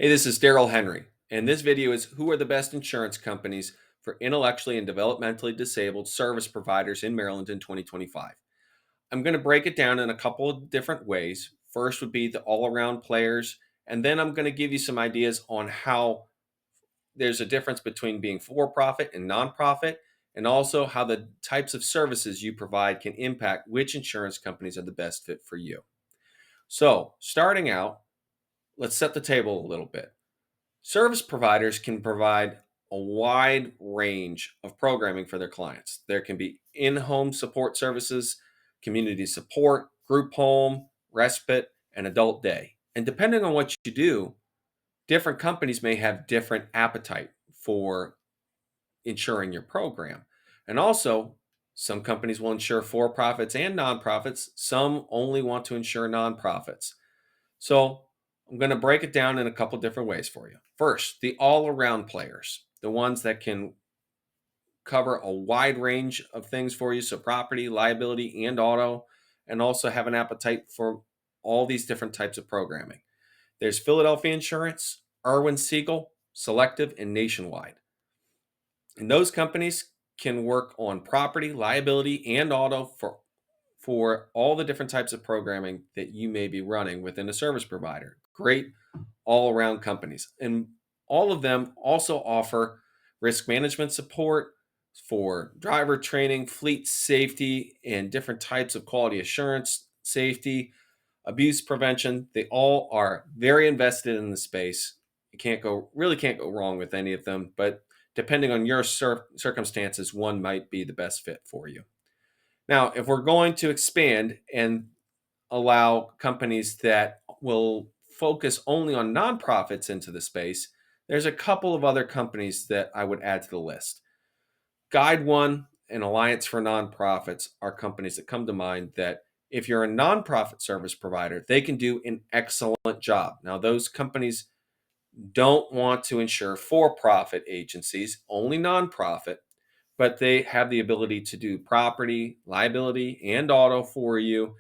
Hey, this is Daryl Henry, and this video is who are the best insurance companies for intellectually and developmentally disabled service providers in Maryland in 2025. I'm going to break it down in a couple of different ways. First would be the all around players, and then I'm going to give you some ideas on how there's a difference between being for profit and nonprofit, and also how the types of services you provide can impact which insurance companies are the best fit for you. So, starting out, let's set the table a little bit. Service providers can provide a wide range of programming for their clients. There can be in home support services, community support, group home, respite, and adult day. And depending on what you do, different companies may have different appetite for insuring your program. And also, some companies will insure for profits and nonprofits, some only want to insure nonprofits. So I'm going to break it down in a couple different ways for you. First, the all around players, the ones that can cover a wide range of things for you. So, property, liability, and auto, and also have an appetite for all these different types of programming. There's Philadelphia Insurance, Irwin Siegel, Selective, and Nationwide. And those companies can work on property, liability, and auto for all the different types of programming that you may be running within a service provider. Great all around companies. And all of them also offer risk management support for driver training, fleet safety, and different types of quality assurance, safety, abuse prevention. They all are very invested in the space. You can't go wrong with any of them, but depending on your circumstances, one might be the best fit for you. Now, if we're going to expand and allow companies that will focus only on nonprofits into the space, there's a couple of other companies that I would add to the list. Guide One and Alliance for Nonprofits are companies that come to mind that if you're a nonprofit service provider, they can do an excellent job. Now, those companies don't want to insure for profit agencies, only nonprofit, but they have the ability to do property, liability, and auto for you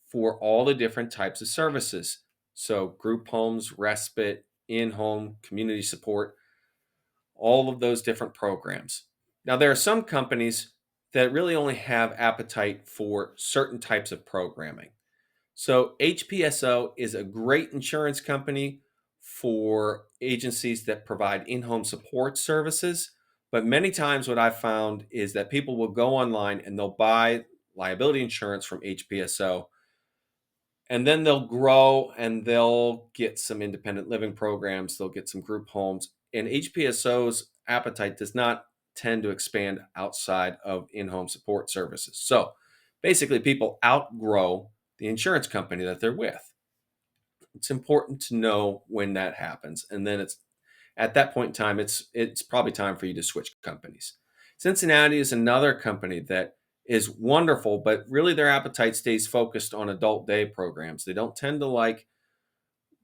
for all the different types of services. So, group homes, respite, in home, community support, all of those different programs. Now, there are some companies that really only have appetite for certain types of programming. So, HPSO is a great insurance company for agencies that provide in home support services. But many times, what I've found is that people will go online and they'll buy liability insurance from HPSO, and then they'll grow and they'll get some independent living programs, they'll get some group homes. And HPSO's appetite does not tend to expand outside of in home support services. So basically, people outgrow the insurance company that they're with. It's important to know when that happens. And then it's at that point in time, it's probably time for you to switch companies. Cincinnati is another company that is wonderful, but really their appetite stays focused on adult day programs. They don't tend to like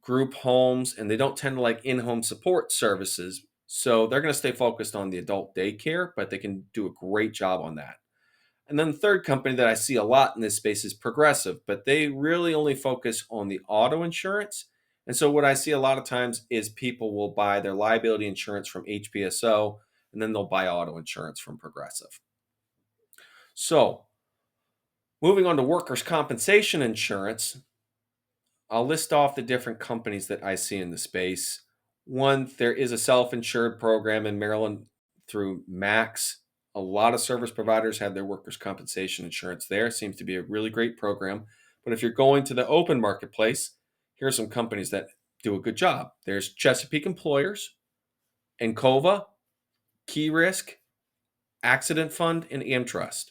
group homes and they don't tend to like in-home support services. So they're going to stay focused on the adult daycare, but they can do a great job on that. And then the third company that I see a lot in this space is Progressive, but they really only focus on the auto insurance. And so what I see a lot of times is people will buy their liability insurance from HPSO and then they'll buy auto insurance from Progressive. So moving on to workers' compensation insurance, I'll list off the different companies that I see in the space. One, there is a self insured program in Maryland through Max. A lot of service providers have their workers' compensation insurance there. Seems to be a really great program. But if you're going to the open marketplace, here are some companies that do a good job. There's Chesapeake Employers, Encova, Key Risk, Accident Fund, and AmTrust.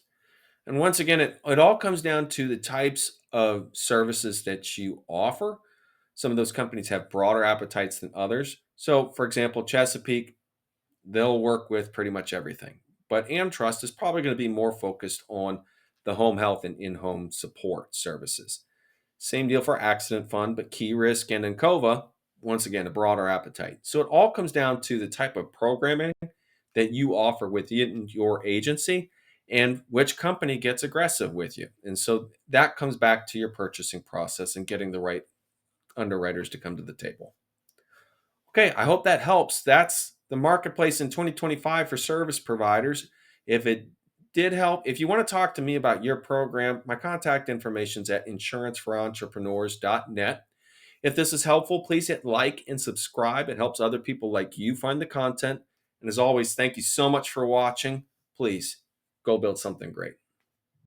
And once again, it all comes down to the types of services that you offer. Some of those companies have broader appetites than others. So, for example, Chesapeake, they'll work with pretty much everything. But AmTrust is probably going to be more focused on the home health and in home support services. Same deal for Accident Fund, but Key Risk and Encova, once again, a broader appetite. So it all comes down to the type of programming that you offer within your agency and which company gets aggressive with you. And so that comes back to your purchasing process and getting the right underwriters to come to the table. Okay, I hope that helps. That's the marketplace in 2025 for service providers. If it did help, if you want to talk to me about your program, my contact information is at insuranceforontrepreneurs.net. If this is helpful, please hit like and subscribe. It helps other people like you find the content. And as always, thank you so much for watching. Please go build something great.